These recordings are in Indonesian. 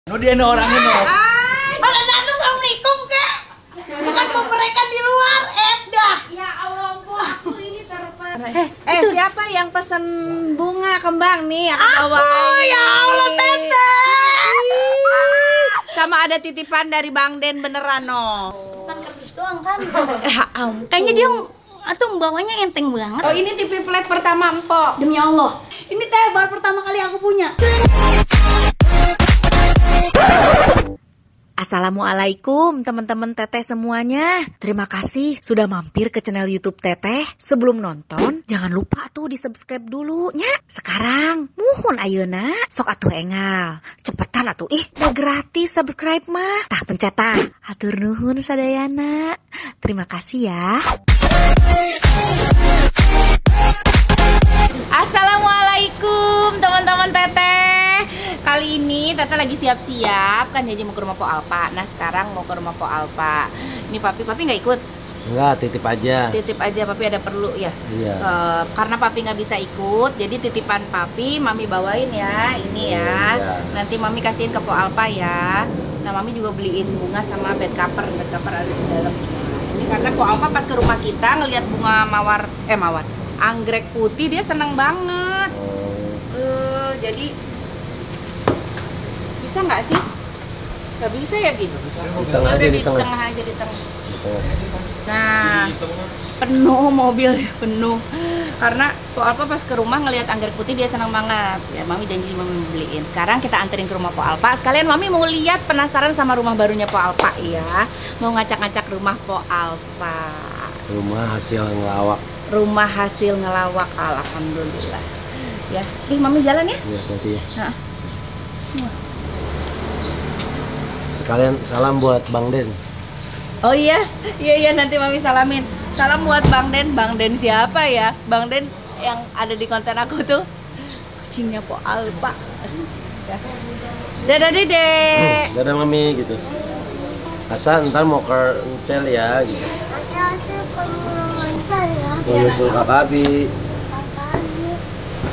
No dia no orangnya no. Mana nanti assalamualaikum kek? Bukan mereka di luar, dah. Ya Allah, aku ini terpaksa. Siapa yang pesen bunga kembang nih? Aku bawain. ya Allah, Tete. Sama ada titipan dari Bang Den beneran no. Bukan kardus doang kan? Kayaknya dia atau membawanya enteng banget. Oh, ini TV flat pertama Empok. Demi Allah, ini teh baru pertama kali aku punya. Assalamualaikum teman-teman Teteh semuanya. Terima kasih sudah mampir ke channel YouTube Teteh. Sebelum nonton, jangan lupa tuh di subscribe dulu nya. Sekarang, muhun ayeuna, sok atuh engal. Cepetan atuh, udah gratis subscribe mah. Tah pencet tah. Hatur nuhun sadayana. Terima kasih ya. Assalamualaikum teman-teman Teteh. Kali ini Teteh lagi siap-siap kan jadi mau ke rumah Po Alpa. Nah sekarang mau ke rumah Po Alpa. Ini papi nggak ikut? Enggak, titip aja. Titip aja, papi ada perlu ya. Iya. Karena papi nggak bisa ikut, jadi titipan papi mami bawain ya. Ini ya. Iya. Nanti mami kasihin ke Po Alpa ya. Nah mami juga beliin bunga sama bed cover ada di dalam. Ini karena Po Alpa pas ke rumah kita ngelihat bunga mawar, anggrek putih dia seneng banget. Jadi bisa nggak sih? Nggak bisa ya gitu? Di tengah aja, di tengah aja di tengah. Nah, penuh mobil penuh. Karena Po Alpa pas ke rumah ngelihat anggrek putih dia senang banget. Ya, mami janji mami beliin. Sekarang kita anterin ke rumah Po Alpa. Sekalian mami mau lihat penasaran sama rumah barunya Po Alpa ya. Mau ngacak-ngacak rumah Po Alpa. Rumah hasil ngelawak. Rumah hasil ngelawak, alhamdulillah. Ya, mami jalan ya? Iya, berarti ya. Nah. Sekalian salam buat Bang Den. Oh iya nanti mami salamin. Salam buat Bang Den. Bang Den siapa ya? Bang Den yang ada di konten aku tuh kucingnya Po Alpa. Ya. Dadah Dede. Dadah Mami gitu. Hasan ntar mau ke Ucel ya gitu. Mau nyusul Kak Abi.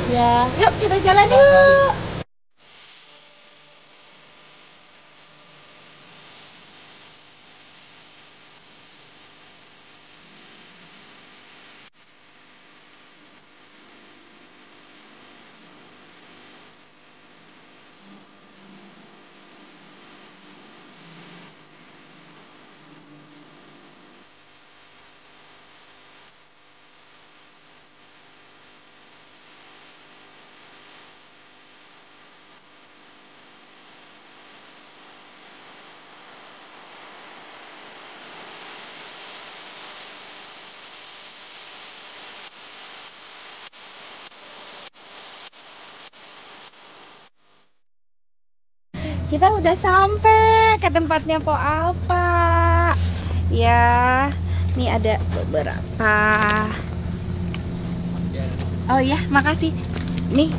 Ya, yuk kita jalan yuk. Kita udah sampai ke tempatnya Po Alpa. Ya, nih ada beberapa. Oh ya, makasih. Nih,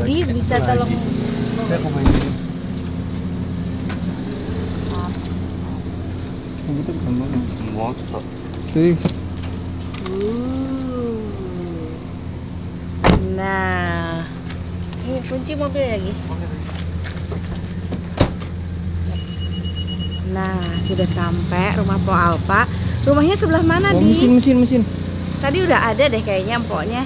Di bisa tolong. Saya mau main ini. Itu bukan mana? Motor. Nah, ini kunci mobil lagi. Nah, sudah sampai rumah Po Alpa. Rumahnya sebelah mana, Di? Mesin. Tadi udah ada deh kayaknya empoknya.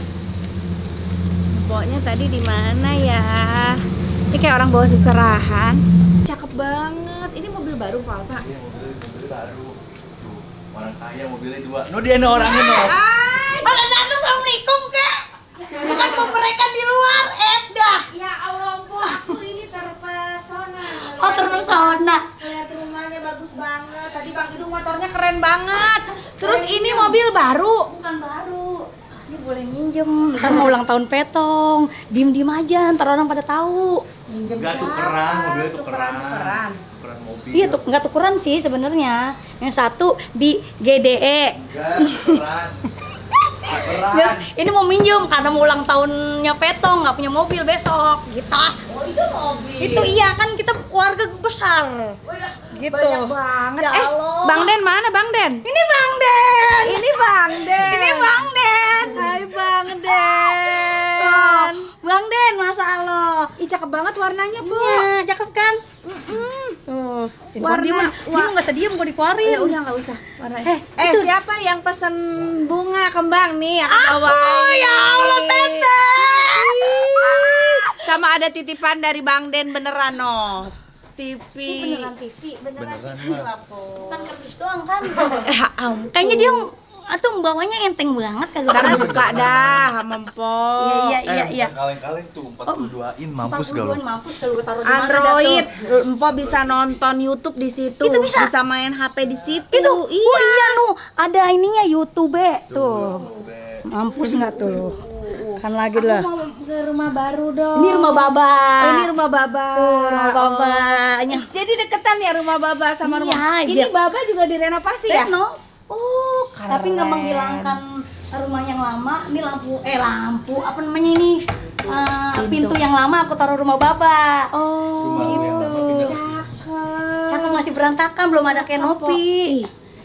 Empoknya tadi di mana ya? Ini kayak orang bawa seserahan. Cakep banget. Ini mobil baru Po Alpa. Iya, mobil baru. Orang kaya mobilnya 2. No dia no orangnya no. Mana nanti assalamualaikum kek? Bukan mereka di luar, dah. Ya Allah, aku ini terpesona. Oh, terpesona. Lihat rumahnya bagus banget. Tadi Bang Idung motornya keren banget. Terus ini mobil baru. Bukan baru. Ini boleh minjem. Ntar mau ulang tahun Petong. Diem aja, ntar orang pada tahu. Minjem Enggak siapa? tukeran, mobilnya tukeran. Tukeran. Tukeran mobil. Iya, nggak tukeran sih sebenarnya. Yang satu di GDE. Enggak, tukeran. Yes, ini mau minjem karena mau ulang tahunnya Petong, nggak punya mobil besok, gitu. Oh, itu mobil. Itu iya kan kita keluarga besar. Gitu. Banyak banget. Ya Allah. Bang Den mana Bang Den? Ini Bang Den. Ini Bang Den. Ini Bang Den. Hai Bang Den. Bang Den, masa Allah. Ih, cakep banget warnanya, Bu. Iya, cakep kan? Tuh, Warna- dia mah nggak sedih mau dikeluarin. Ya udah nggak usah warnanya. itu. Siapa yang pesen bunga kembang nih? Aku ya Allah, Teteh. Sama ada titipan dari Bang Den beneran no. TV. Beneran TV, Beneran lah. bukan kardus doang kan? Kayaknya dia atau bawanya enteng banget kagak. Ntar buka dah sama Empok. Iya. Kaleng-kaleng tuh 42-in mampus gak lo? Mampus kalau gue taruh di mana Android, dah tuh. Empok bisa nonton YouTube di situ. Itu bisa? main HP di situ. Itu, iya. oh iya nu, ada ininya YouTube tuh. Mampus nggak tuh? Kan lagi Aku lah. mau ke rumah baru dong. Ini rumah Baba. Oh, ini rumah Baba. Tuh, rumah Babanya. Jadi deketan ya rumah Baba sama Iya, rumah. Ini dia- Baba juga direnovasi ya? No. Oh, Tapi nggak menghilangkan rumah yang lama. Ini lampu apa namanya ini? Pintu yang lama aku taruh rumah Baba. Oh, Rumah lu yang lama pindah ke sini. cakep. Kan masih berantakan, belum ada kanopi.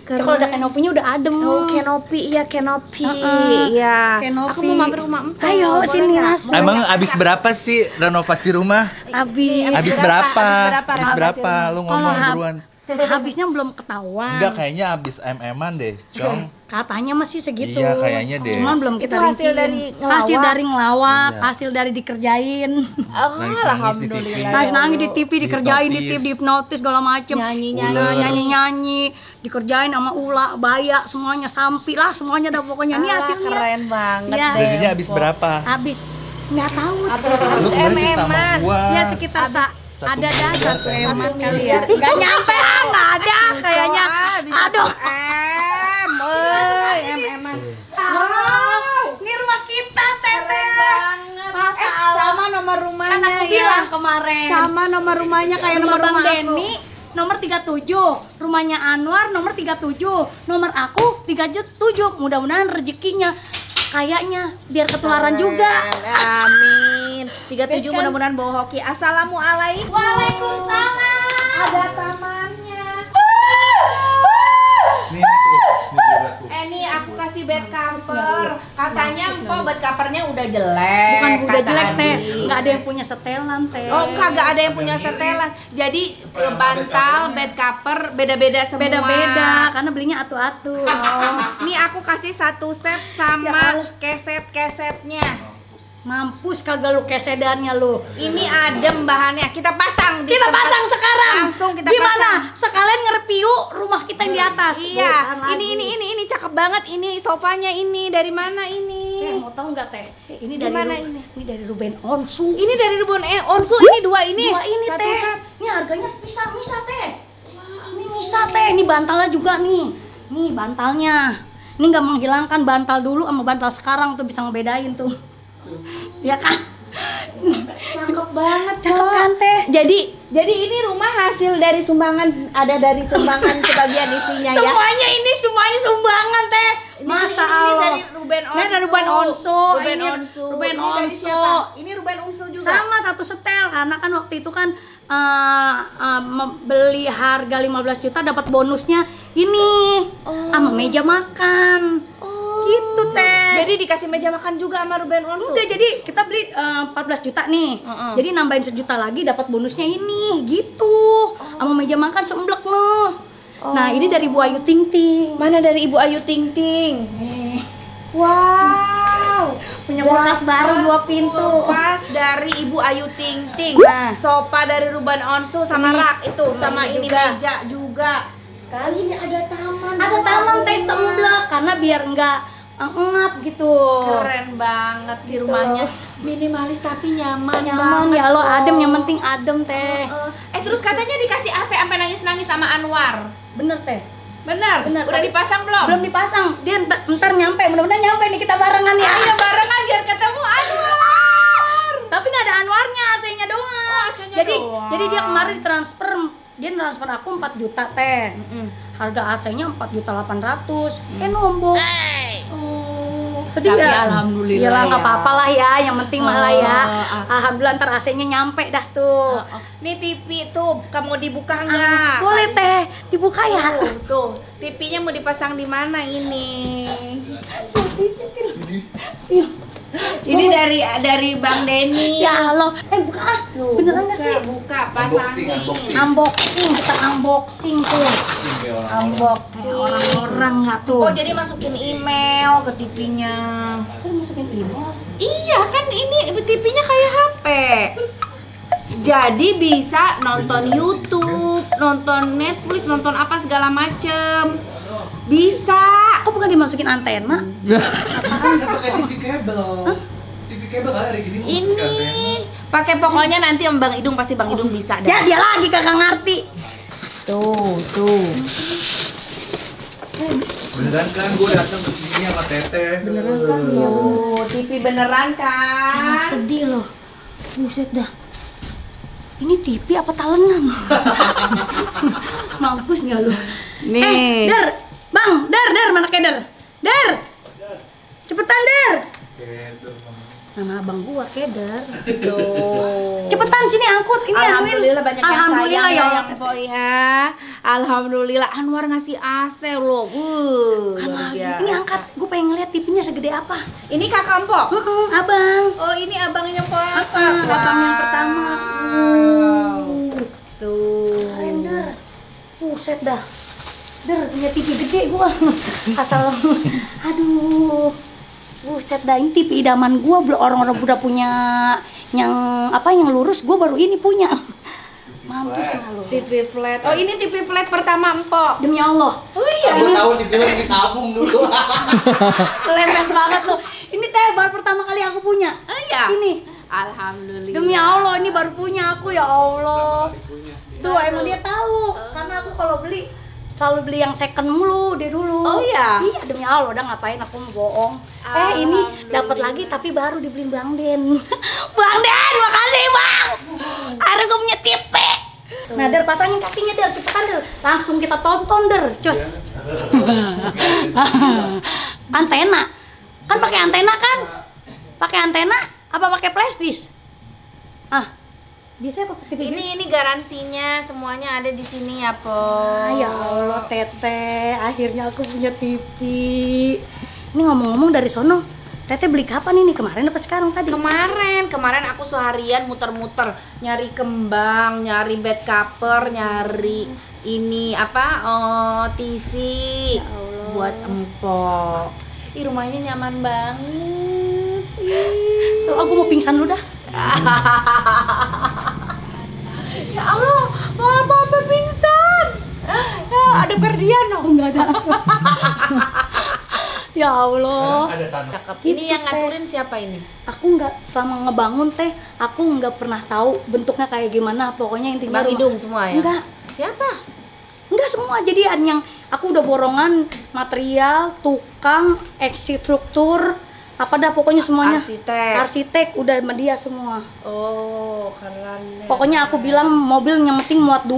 Ya, kalau ada kanopinya udah adem. Oh, kanopi, iya kanopi. Heeh. Iya. Kanopi. Aku mau mampir rumah Empok. Ayo, Boleh sini, nggak? Mas. Boleh Emang nggak? abis berapa sih renovasi rumah? Habis. Abis berapa? berapa? Abis berapa? Lu ngomong Kalau buruan. Habisnya belum ketahuan. Enggak, kayaknya abis MM-an deh, Cong. Katanya masih segitu. Iya, kayaknya deh. Cuman belum Itu kita hasil rinciin. dari ngelawak? Hasil dari ngelawak, Iya. hasil dari dikerjain. Oh, Nangis-nangis di TV. alhamdulillah. Nangis-nangis di TV, dikerjain di Hipnotis. TV, hipnotis segala macem. Nyanyi-nyanyi, dikerjain sama ula, baya, semuanya sampi lah, semuanya dah pokoknya. Ini hasilnya. Keren banget Iya. deh. Jadinya abis berapa? Habis nggak tahu. Lu kemarin cerita sama MM-an. gua. Ya sekitar satu ada dah miliar satu kayaknya eman deh. kali ya. Nggak nyampe lah, nggak ada kayaknya. Aduh. MM-an. Ini rumah kita, Teteh. Masa Sama nomor rumahnya Kan aku ya. bilang kemarin. Sama nomor rumahnya kayak rumah nomor Bang rumah aku. Denny nomor 37, rumahnya Anwar nomor 37, nomor aku 37. Mudah-mudahan rezekinya kayaknya biar ketularan juga. Amin. 37 Terus kan- mudah-mudahan bawa hoki. Assalamualaikum. Waalaikumsalam. Ada tamannya. Nih tuh, nih juga tuh. Nih aku kasih bed cover. Katanya empok bed covernya udah jelek. Bukan udah kata jelek teh, Adi. nggak ada yang punya setelan teh. Oh, kagak ada yang punya setelan. Jadi bantal, bed cover beda-beda semua. Beda-beda karena belinya atu-atu. Oh, ini aku kasih satu set sama keset-kesetnya. Mampus kagak lu kesedannya lu. Ini adem bahannya. Kita pasang di Kita tempat- pasang sekarang. Langsung kita Gimana? Sekalian nge-review rumah kita yang di atas. Iya, Bukan lagi. ini cakep banget ini sofanya ini dari mana ini? Mau tahu nggak teh? Ini Di dari mana ini? Ini dari Ruben Onsu. Ini dari Rubon Onsu ini dua ini. Dua ini Satu teh. set. Ini harganya misah teh. Ini misah teh. Ini bantalnya juga nih. Nih bantalnya. Ini nggak menghilangkan bantal dulu sama bantal sekarang tuh bisa ngebedain tuh. Ya kan? Cakep banget, Cakep kan teh? Jadi ini rumah hasil dari sumbangan, ada dari sumbangan sebagian isinya ya. Semuanya sumbangan teh. Masa ini Allah. dari Ruben Onsu. Ini dari Ruben Onsu. Ruben Ini Onsu. Ruben Ini dari Onsu. siapa? Ini Ruben Onsu juga. Sama satu setel karena kan waktu itu kan beli harga 15 juta dapat bonusnya ini sama meja makan. Gitu teh. Jadi dikasih meja makan juga sama Ruben Onsu. Enggak, jadi kita beli 14 juta nih. Jadi nambahin sejuta lagi dapat bonusnya ini gitu. Sama meja makan seemblek loh. Nah, ini dari Bu Ayu Ting Ting. Mana dari Ibu Ayu Ting Ting? Wow. Punya kulkas baru 2 pintu. Pas dari Ibu Ayu Ting Ting. Nah. Sofa dari Ruben Onsu sama Ini. rak itu sama Ini ini juga. meja juga. Kan Ini ada taman. ada taman teh seemblek karena biar enggak ngap gitu. Keren banget sih rumahnya. Minimalis tapi nyaman, Nyaman banget. ya lo, kok. adem, yang penting adem teh. Terus katanya dikasih AC sampai nangis-nangis sama Anwar. Bener teh. Benar. Benar. Udah dipasang belum? Belum dipasang. Dia ntar nyampe, mudah-mudahan nyampe nih kita barengan ya. Ayo barengan biar ketemu Anwar. Tapi nggak ada Anwarnya, AC-nya doang. Oh, AC-nya jadi doang. jadi dia kemarin transfer aku 4 juta teh. Harga AC-nya 4.800.000. Nombok. Oh, sedih Tapi ya? alhamdulillah Iyalah, nggak ya. apa-apa lah ya, yang penting mah lah ya. Oh, Alhamdulillah ntar AC-nya nyampe dah tuh. Nih TV tuh, kamu dibuka nggak? Boleh teh, dibuka ya. Tuh, TV-nya mau dipasang di mana ini? Ini dari Bang Denny. Ya Allah, buka ah. Beneran nggak sih? Buka, Unboxing, pasangin. unboxing. Kita unboxing tuh. Unboxing. Orang-orang nggak tuh. Oh, jadi masukin email ke TV-nya. Kan masukin email. Iya, kan ini TV-nya kayak HP. Jadi bisa nonton YouTube, nonton Netflix, nonton apa segala macem. Bisa. Kok bukan dimasukin antena? Kan pakai TV kabel. TV kabel hari gini Ini pakai pokoknya nanti sama Bang Idung, pasti Bang Idung bisa Ya dah. dia lagi kagak ngerti. Tuh. Beneran kan gue datang ke sini sama Teteh. Beneran kan? Tuh, TV beneran Jangan kan? sedih loh. Buset dah. Ini TV apa talenan? Mampus nggak lu? Nih. Der, Bang, Der, mana keder? Der, cepetan Der. Nama abang gua keder. Tuh. Cepetan sini angkut ini. Alhamdulillah banyak yang Alhamdulillah sayang ya ya Allah. yang Poi ya. Alhamdulillah Anwar ngasih AC loh. Kan Luar lagi. biasa. Ini angkat, gua pengen ngeliat TV-nya segede apa. Ini Kakak Empok. Abang. Oh, ini abangnya Poi. Abang yang pertama. Tuh. Keren Der. Buset dah. Der punya TV gede gua. Asal aduh. Buset dah, ini TV idaman gua. Belum orang-orang udah punya yang lurus, gua baru ini punya. Mampus lah lu. TV flat. Oh, ini TV flat pertama Empok. Demi Allah. Oh iya. Gue tahu TV lagi tabung dulu. Lempes banget lu. Ini teh baru pertama kali aku punya. Oh iya. Ini. Alhamdulillah. Demi Allah, ini baru punya aku ya Allah. Tuh emang dia tahu. Karena aku kalau beli selalu beli yang second mulu dia dulu. Oh iya? Iya demi Allah, udah ngapain aku mau bohong. Ini dapat lagi tapi baru dibeliin Bang Den. Bang Den, makasih Bang. Akhirnya gue punya TV. Nah, Der pasangin kakinya Der, cepetan Der. Langsung kita tonton Der, cus. Antena. Kan pakai antena kan? Pakai antena apa pakai flashdisk? Bisa pakai TV gede? Ini garansinya semuanya ada di sini ya, Po. Ya Allah, Teteh, akhirnya aku punya TV. Ini ngomong-ngomong dari sono, Teteh beli kapan ini? Kemarin apa sekarang tadi? Kemarin aku seharian muter-muter nyari kembang, nyari bed cover, nyari ini TV buat empok. Ih, rumahnya nyaman banget. Loh, aku mau pingsan dulu dah. Ya Allah, mau apa pingsan? Ya, ada Ferdian loh. Enggak ada. Ya Allah. Ada tanah. Cakep. Ini yang ngaturin siapa ini? Aku nggak selama ngebangun teh, aku nggak pernah tahu bentuknya kayak gimana. Pokoknya intinya Bang Idung semua ya? Enggak. Siapa? Enggak semua, jadi yang aku udah borongan material, tukang, struktur, apa dah pokoknya semuanya. Arsitek udah sama dia semua. Oh, keren. Pokoknya aku bilang mobil yang penting muat 2,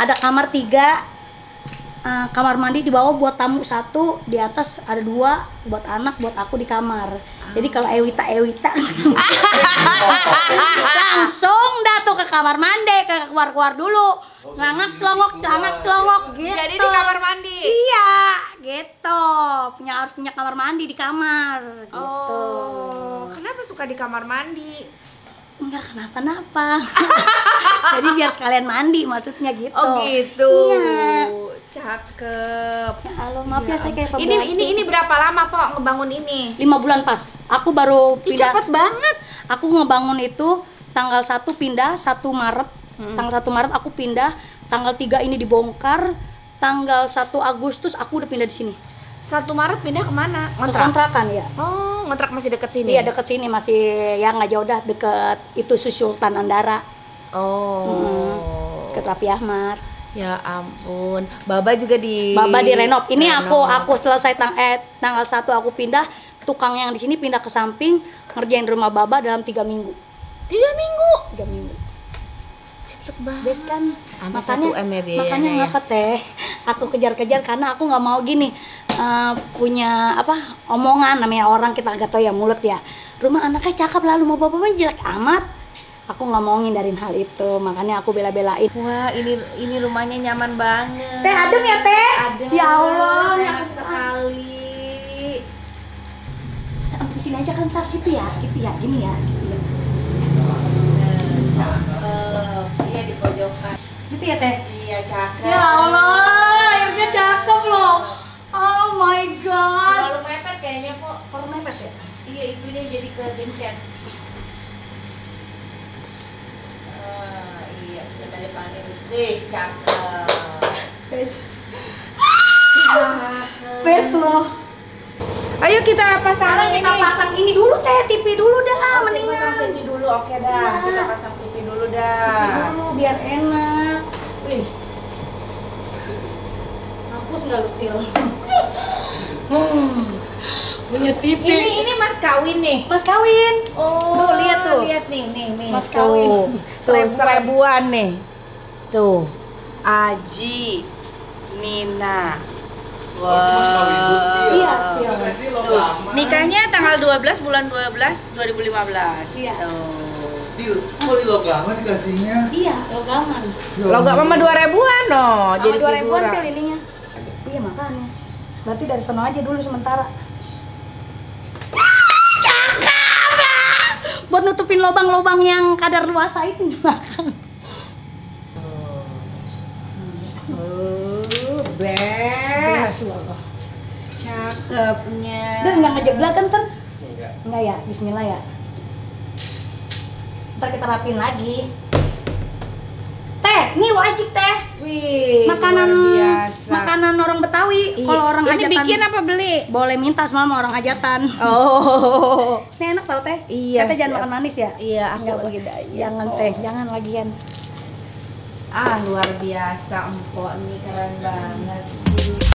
ada kamar 3, kamar mandi di bawah buat tamu 1, di atas ada 2 buat anak, buat aku di kamar. Jadi kalau Ewita langsung dah tuh ke kamar mandi, ke keluar dulu, ngangak celongok gitu. Jadi di kamar mandi. Iya, gitu. Harus punya kamar mandi di kamar. Gitu. Oh, kenapa suka di kamar mandi? Enggak kenapa-napa. Jadi biar sekalian mandi maksudnya gitu. Oh gitu. Iya. Cakep. Ya Allah, maaf ya, saya kayak Ini berapa lama Po ngebangun ini? 5 bulan pas. Aku baru Ih, pindah. cepet banget. Aku ngebangun itu tanggal 1 pindah, 1 Maret. Tanggal 1 Maret aku pindah, tanggal 3 ini dibongkar, tanggal 1 Agustus aku udah pindah di sini. 1 Maret pindah kemana? Kontrakan ya. Oh, ngontrak masih deket sini? Iya deket sini, masih ya nggak jauh dah, deket itu Sultan Andara. Oh. Ke Raffi Ahmad. Ya ampun. Baba juga Baba direnov. Ini renov. aku selesai tanggal 1 aku pindah, tukang yang di sini pindah ke samping, ngerjain rumah Baba dalam 3 minggu. 3 minggu. 3 minggu. Cepet banget. Bes kan. Sampai Makanya 1 M ya biayanya makanya ya. ngapa teh? Aku kejar-kejar karena aku nggak mau gini. Punya omongan namanya orang, kita nggak tahu ya mulut ya. Rumah anaknya cakep lalu mau bapaknya jelek amat. Aku nggak mau ngindarin hal itu, makanya aku bela-belain. Wah, ini rumahnya nyaman banget. Teh adem ya teh? Adem. Ya Allah, enak sekali. sini aja kan ntar situ ya, gitu ya, gini ya. Cakep. Iya di pojokan. Gitu ya Teh? Iya cakep. Ya Allah, airnya cakep loh. Oh my god. Terlalu mepet kayaknya kok. Kalau mepet ya? Iya itunya jadi kegencet. Iya bisa tadi panen. Wih cakep. Best loh. Ayo kita pasang Sekarang kita pasang ini dulu Teh, TV dulu dah, Pasang mendingan. TV dulu, oke dah. Ya. Kita pasang TV dulu TV dah. dulu biar enak. Wih. Hapus nggak lu Til? Punya TV. Ini mas kawin nih. Mas kawin. Oh, Tuh, lihat tuh. Lihat nih. Mas kawin. Tuh, seribuan nih. Tuh. Aji, Nina. Mas kawin lu, Til. Iya, Til. Makasih lo Tuh. lama. Nikahnya tanggal 12 bulan 12 2015. Iya. Tuh. Til, kok di logaman dikasihnya? Iya, logaman. Ya Logam sama 2 ribuan loh. Sama Jadi 2 ribuan figura. Til ininya. Iya makanya. Berarti dari sono aja dulu sementara. Cakep ya! Buat nutupin lubang-lubang yang kadar luasa itu. Best. loh. Cakepnya. Dan nggak ngejeglak kan Ter? Enggak ya, bismillah ya. Ntar kita rapiin lagi. Teh, ini wajib Teh. Wih, Makanan luar biasa. makanan orang Betawi. Iya. Kalau orang ini hajatan bikin apa beli? boleh minta sama orang hajatan. Oh. Ini enak tau Teh. Iya, Teteh jangan siap. makan manis ya. Iya, aku Nggak, lagi diet. Jangan Oh. Teh, jangan lagian. Ah, luar biasa empok nih, keren banget sih.